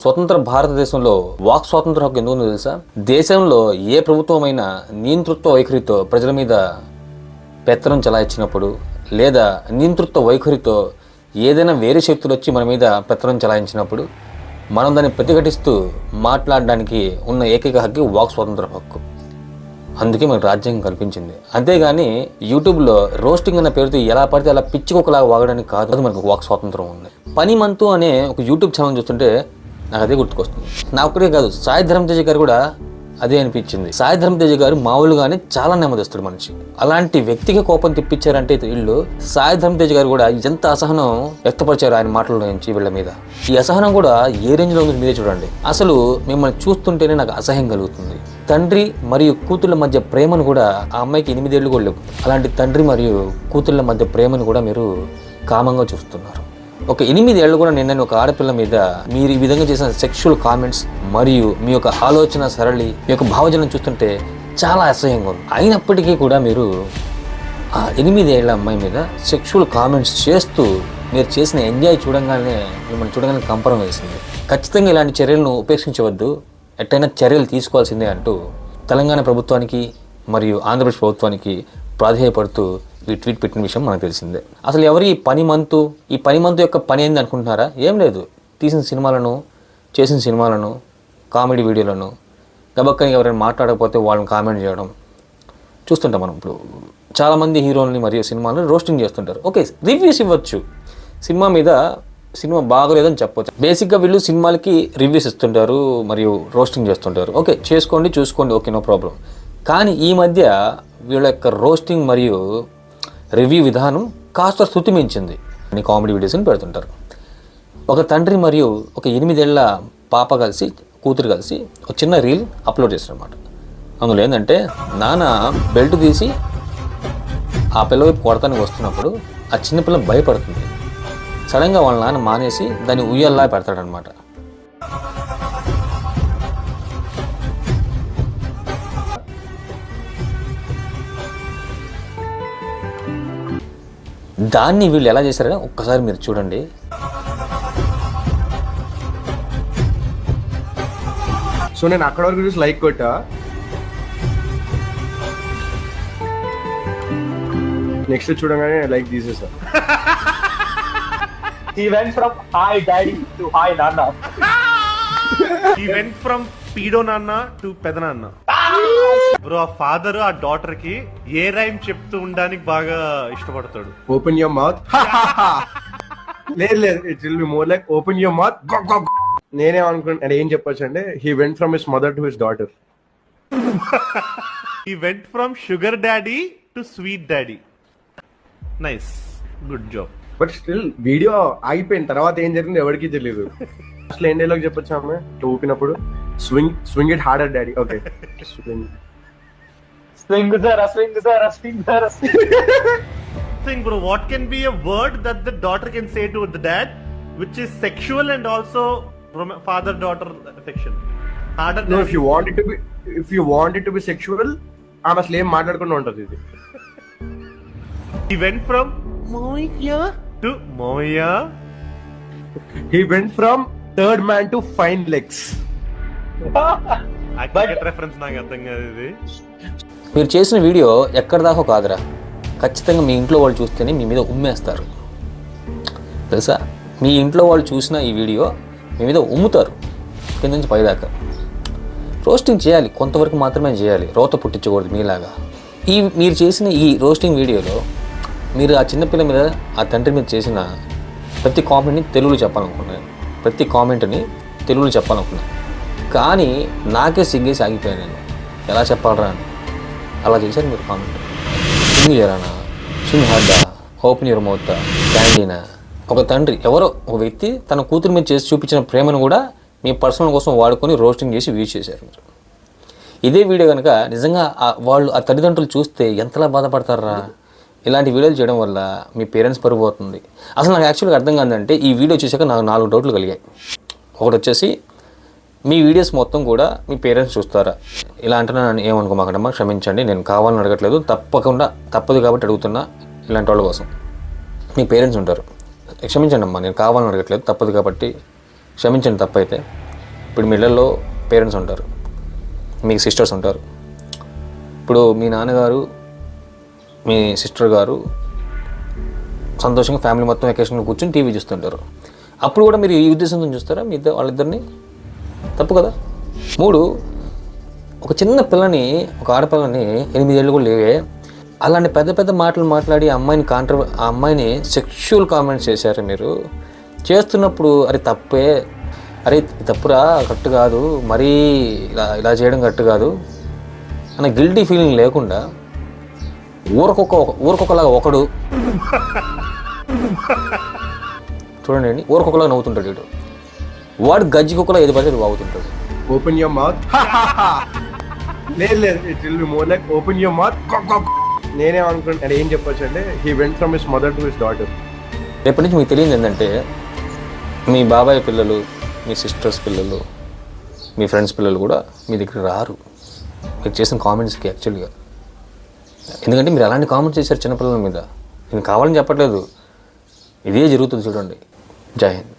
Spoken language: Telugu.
స్వతంత్ర భారతదేశంలో వాక్ స్వాతంత్ర హక్కు ఎందుకు తెలుసా? దేశంలో ఏ ప్రభుత్వమైనా నియంతృత్వ వైఖరితో ప్రజల మీద పెత్తనం చలాయించినప్పుడు లేదా నియంతృత్వ వైఖరితో ఏదైనా వేరే శక్తులు వచ్చి మన మీద పెత్తనం చలాయించినప్పుడు మనం దాన్ని ప్రతిఘటిస్తూ మాట్లాడడానికి ఉన్న ఏకైక హక్కు వాక్ స్వాతంత్ర హక్కు. అందుకే మనకు రాజ్యాంగం కల్పించింది. అంతేగాని యూట్యూబ్లో రోస్టింగ్ అన్న పేరుతో ఎలా పడితే అలా పిచ్చికొకలాగా వాగడానికి కాదు, మనకు వాక్ స్వాతంత్రం ఉంది. పని మంతు అనే ఒక యూట్యూబ్ ఛానల్ చూస్తుంటే నాకు అదే గుర్తుకొస్తుంది. నా ఒక్కడే కాదు, సాయి ధరమ్ తేజ్ గారు కూడా అదే అనిపించింది. సాయి ధరమ్ తేజ్ గారు మామూలుగానే చాలా నెమ్మదిస్తాడు మనిషి. అలాంటి వ్యక్తికి కోపం తెప్పించారంటే వీళ్ళు సాయి ధరమ్ తేజ్ గారు కూడా ఎంత అసహనం వ్యక్తపరిచారు ఆయన మాటల నుంచి వీళ్ళ మీద. ఈ అసహనం కూడా ఏ రేంజ్లో ఉంది మీరే చూడండి. అసలు మిమ్మల్ని చూస్తుంటేనే నాకు అసహ్యం కలుగుతుంది. తండ్రి మరియు కూతుళ్ళ మధ్య ప్రేమను కూడా, ఆ అమ్మాయికి 8 ఏళ్ళు కూడా లేవు, అలాంటి తండ్రి మరియు కూతుళ్ళ మధ్య ప్రేమను కూడా మీరు కామంగా చూస్తున్నారు. ఒక 8 ఏళ్ళు కూడా నిన్న ఒక ఆడపిల్ల మీద మీరు ఈ విధంగా చేసిన సెక్షువల్ కామెంట్స్ మరియు మీ యొక్క ఆలోచన సరళి, మీ యొక్క భావజనం చూస్తుంటే చాలా అసహ్యంగా ఉంది. అయినప్పటికీ కూడా మీరు ఆ 8 ఏళ్ల అమ్మాయి మీద సెక్షువల్ కామెంట్స్ చేస్తూ మీరు చేసిన ఎంజాయ్ చూడంగానే మిమ్మల్ని చూడగానే కంపరం వేసింది. ఖచ్చితంగా ఇలాంటి చర్యలను ఉపేక్షించవద్దు, ఎట్టయినా చర్యలు తీసుకోవాల్సిందే అంటూ తెలంగాణ ప్రభుత్వానికి మరియు ఆంధ్రప్రదేశ్ ప్రభుత్వానికి ప్రాధేయపడుతూ ఈ ట్వీట్ పెట్టిన విషయం మనకు తెలిసిందే. అసలు ఎవరు ఈ పని మంతు యొక్క పని ఏంది అనుకుంటున్నారా? ఏం లేదు, తీసిన సినిమాలను, చేసిన సినిమాలను, కామెడీ వీడియోలను గబక్కని ఎవరైనా మాట్లాడకపోతే వాళ్ళని కామెంట్ చేయడం చూస్తుంటాం మనం. ఇప్పుడు చాలామంది హీరోల్ని మరియు సినిమాలను రోస్టింగ్ చేస్తుంటారు. ఓకే, రివ్యూస్ ఇవ్వచ్చు, సినిమా మీద సినిమా బాగోలేదని చెప్పవచ్చు. బేసిక్గా వీళ్ళు సినిమాలకి రివ్యూస్ ఇస్తుంటారు మరియు రోస్టింగ్ చేస్తుంటారు. ఓకే, చేసుకోండి, చూసుకోండి, ఓకే, నో ప్రాబ్లం. కానీ ఈ మధ్య వీళ్ళ యొక్క రోస్టింగ్ మరియు రివ్యూ విధానం కాస్త శృతి మించింది. అన్ని కామెడీ వీడియోస్ని పెడుతుంటారు. ఒక తండ్రి మరియు ఒక 8 ఏళ్ల పాప కలిసి, కూతురు కలిసి ఒక చిన్న రీల్ అప్లోడ్ చేశారు అన్నమాట. అందులో ఏంటంటే, నాన్న బెల్ట్ తీసి ఆ పిల్ల వైపు కొడతానికి వస్తున్నప్పుడు ఆ చిన్నపిల్ల భయపడుతుంది. సడన్గా వాళ్ళ నాన్న మానేసి దాన్ని ఉయ్యల్లా పెడతాడనమాట. దాన్ని వీళ్ళు ఎలా చేశారని ఒక్కసారి మీరు చూడండి. సో నేను అక్కడ వరకు చూసి లైక్ కొట్టా, నెక్స్ట్ చూడగానే like తీసేసా. He went from hi daddy to hi nana. He went from pedo nana to peda nana. Bro, ఆ ఫాదర్ ఆ డాటర్ కి ఏ రైమ్ చెప్తూ ఉండడానికి బాగా ఇష్టపడతాడు. Open your mouth. లేదు, it will be more like open your mouth. నేనేమనుకుంటా, ఏం చెప్పొచ్చు అంటే, he went from his mother to his daughter. He went from sugar daddy to sweet daddy. Nice, good job. But still video ఆగిపోయిన తర్వాత ఏం జరిగింది ఎవరికి తెలియదు. అసలు ఏం డైలాగ్ చెప్పొచ్చు ఆమె ఊపినప్పుడు? Swing it harder daddy. Okay, Swing zara. Think bro, what can be a word that the daughter can say to the dad which is sexual and also father daughter affection? Harder no, if you want it to be sexual, ఆమె అసలు ఏం మాట్లాడకుండా ఉంటది. ఇది He went from Moya to Moya. He went from third man to fine legs. I get reference నాకు అర్థం కాదు ఇది. మీరు చేసిన వీడియో ఎక్కడి దాకా కాదురా, ఖచ్చితంగా మీ ఇంట్లో వాళ్ళు చూస్తేనే మీ మీద ఉమ్మేస్తారు తెలుసా. మీ ఇంట్లో వాళ్ళు చూసిన ఈ వీడియో మీ మీద ఉమ్ముతారు కింద నుంచి పైదాకా. రోస్టింగ్ చేయాలి, కొంతవరకు మాత్రమే చేయాలి, రోత పుట్టించకూడదు మీలాగా. మీరు చేసిన ఈ రోస్టింగ్ వీడియోలో మీరు ఆ చిన్నపిల్ల మీద, ఆ తండ్రి మీద చేసిన ప్రతి కామెంట్ని తెలుగులో చెప్పాలనుకున్నాను. కానీ నాకే సిగ్గేసి ఆగిపోయాను. నేను ఎలా చెప్పాలరా అని అలా చేశారు మీరు కామెంట్. సింగ్ చేయరానా, sing harder, open your mouth, క్యాండీనా. ఒక తండ్రి, ఎవరో ఒక వ్యక్తి తన కూతురు మీద చేసి చూపించిన ప్రేమను కూడా మీ పర్సనల్ కోసం వాడుకొని రోస్టింగ్ చేసి వ్యూస్ చేశారు మీరు. ఇదే వీడియో కనుక నిజంగా వాళ్ళు ఆ తల్లిదండ్రులు చూస్తే ఎంతలా బాధపడతారా? ఇలాంటి వీడియోలు చేయడం వల్ల మీ పేరెంట్స్ పరుగు పోతుంది. అసలు నాకు యాక్చువల్గా అర్థం కాదంటే, ఈ వీడియో చూసాక నాకు 4 డౌట్లు కలిగాయి. ఒకటి వచ్చేసి, మీ వీడియోస్ మొత్తం కూడా మీ పేరెంట్స్ చూస్తారా? ఇలా అంటే నన్ను ఏమనుకోమాకండమ్మా, క్షమించండి, నేను కావాలని అడగట్లేదు, తప్పదు కాబట్టి అడుగుతున్నా. ఇలాంటి వాళ్ళ కోసం మీ పేరెంట్స్ ఉంటారు, క్షమించండి అమ్మా, నేను కావాలని అడగట్లేదు, తప్పదు కాబట్టి క్షమించండి తప్పైతే. ఇప్పుడు మీ ఇళ్ళల్లో పేరెంట్స్ ఉంటారు, మీకు సిస్టర్స్ ఉంటారు. ఇప్పుడు మీ నాన్నగారు మీ సిస్టర్ గారు సంతోషంగా ఫ్యామిలీ మొత్తం వెకేషన్లో కూర్చొని టీవీ చూస్తుంటారు. అప్పుడు కూడా మీరు ఈ ఉద్దేశంతో చూస్తారా మీ వాళ్ళిద్దరిని? తప్పు కదా. 3, ఒక చిన్న పిల్లని, ఒక ఆడపిల్లని 8 ఏళ్ళు కూడా లేవే, అలాంటి పెద్ద పెద్ద మాటలు మాట్లాడి ఆ అమ్మాయిని సెక్షువల్ కామెంట్స్ చేశారు మీరు. చేస్తున్నప్పుడు అరే తప్పే, అరే తప్పురా, కరెక్ట్ కాదు, మరీ ఇలా చేయడం కరెక్ట్ కాదు అన్న గిల్టీ ఫీలింగ్ లేకుండా ఊరకొకలాగా ఒకడు చూడండి, ఊరకొకలాగా నవ్వుతుంటాడు వీడు. వాడు గజ్జి కుక్కలా ఏది పడితే వాగుతుంటాడు. Open your mouth. లేదు it will be more like open your mouth. నేనేమనుకుంటా అంటే ఏం చెప్పొచ్చు అంటే he went from his mother to his daughter. రేపటి నుంచి మీకు తెలియదు ఏంటంటే మీ బాబాయ్ పిల్లలు, మీ సిస్టర్స్ పిల్లలు, మీ ఫ్రెండ్స్ పిల్లలు కూడా మీ దగ్గర రారు మీరు చేసిన కామెంట్స్కి యాక్చువల్గా. ఎందుకంటే మీరు అలాంటి కామెంట్స్ చేశారు చిన్నపిల్లల మీద. నేను కావాలని చెప్పట్లేదు, ఇదే జరుగుతుంది చూడండి. జై హింద్.